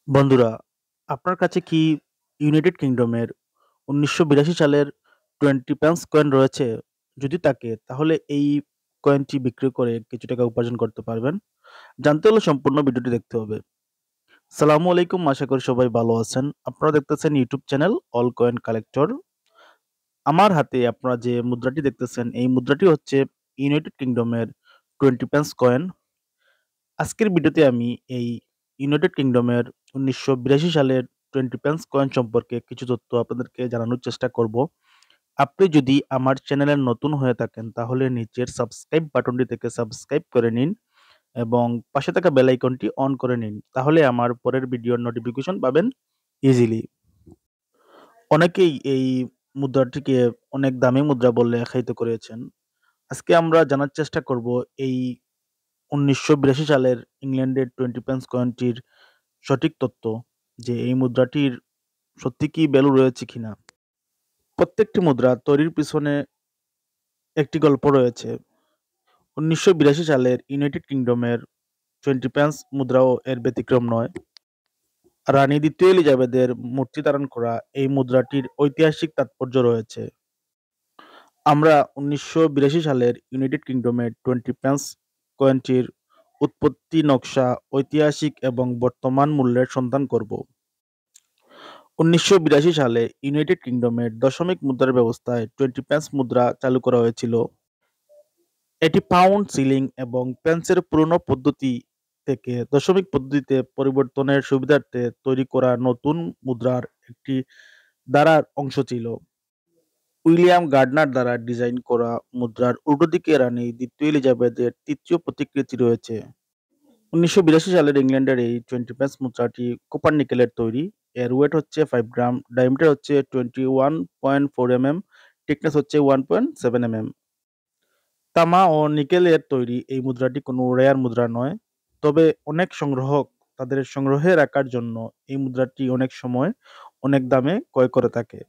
বন্ধুরা, আপনার কাছে কি ইউনাইটেড কিংডমের ১৯৮২ সালের 20 পেন্স কয়েন রয়েছে? যদি থাকে তাহলে এই কয়েনটি বিক্রি করে কিছু টাকা উপার্জন করতে পারবেন। জানতে হলে সম্পূর্ণ ভিডিওটি দেখতে হবে। আসসালামু আলাইকুম, আশা করি সবাই ভালো আছেন। আপনারা দেখতেছেন YouTube channel all coin collector. আমার হাতে আপনারা যে মুদ্রাটি দেখতেছেন এই মুদ্রাটি হচ্ছে ইউনাইটেড কিংডমের 20 পেন্স কয়েন। আজকের ভিডিওতে আমি এই ইউনাইটেড কিংডমের ১৯৮২ সালের 20 পেন্স কয়েন সম্পর্কে কিছু তথ্য আপনাদেরকে জানানোর চেষ্টা করব। আপনি যদি আমার চ্যানেলে নতুন হয়ে থাকেন তাহলে নিচের সাবস্ক্রাইব বাটনটি থেকে সাবস্ক্রাইব করে নিন এবং পাশে থাকা বেল আইকনটি অন করে নিন। তাহলে আমার পরের ভিডিওর নোটিফিকেশন পাবেন ইজিলি। অনেকেই এই মুদ্রাটিকে অনেক দামি মুদ্রা বলে আখ্যায়িত করেছেন। আজকে আমরা জানার চেষ্টা করব এই ১৯৮২ সালের ইংল্যান্ডের 20 পেন্স কয়েনটির সঠিক তথ্য, যে এই মুদ্রাটির সত্যি কি ভ্যালু রয়েছে কিনা। প্রত্যেকটি মুদ্রা তৈরির পিছনে একটি গল্প রয়েছে। ১৯৮২ সালের ইউনাইটেড কিংডমের 20 পেন্স মুদ্রাও এর ব্যতিক্রম নয়। রানী দ্বিতীয় এলিজাবেথের মূর্তি ধারণ করা এই মুদ্রাটির ঐতিহাসিক তাৎপর্য রয়েছে। আমরা ১৯৮২ সালের ইউনাইটেড কিংডমের 20 পেন্স কয়েনটির উৎপত্তি, নকশা, ঐতিহাসিক এবং বর্তমান মূল্যের সন্ধান করব। ১৯৮২ সালে ইউনাইটেড কিংডমের দশমিক মুদ্রার ব্যবস্থায় 20 পেন্স মুদ্রা চালু করা হয়েছিল। এটি পাউন্ড, শিলিং এবং পেন্সের পুরনো পদ্ধতি থেকে দশমিক পদ্ধতিতে পরিবর্তনের সুবিধার্থে তৈরি করা নতুন মুদ্রার একটি ধারার অংশ ছিল। উইলিয়াম গার্ডনার দ্বারা ডিজাইন করা মুদ্রার উল্টো দিকে রানী দ্বিতীয় এলিজাবেথের তৃতীয় প্রতিকৃতি রয়েছে। ১৯৮২ সালের ইংল্যান্ডের এই 20 পেন্স মুদ্রাটি কপার নিকেলের তৈরি। এর ওয়েট হচ্ছে 5 গ্রাম, ডায়ামিটার হচ্ছে 21.4 mm, থিকনেস হচ্ছে 1.7 mm। তামা ও নিকেলের তৈরি এই মুদ্রাটি কোনো রেয়ার মুদ্রা নয়। তবে অনেক সংগ্রাহক তাদের সংগ্রহে রাখার জন্য এই মুদ্রাটি অনেক সময় অনেক দামে ক্রয় করে থাকে।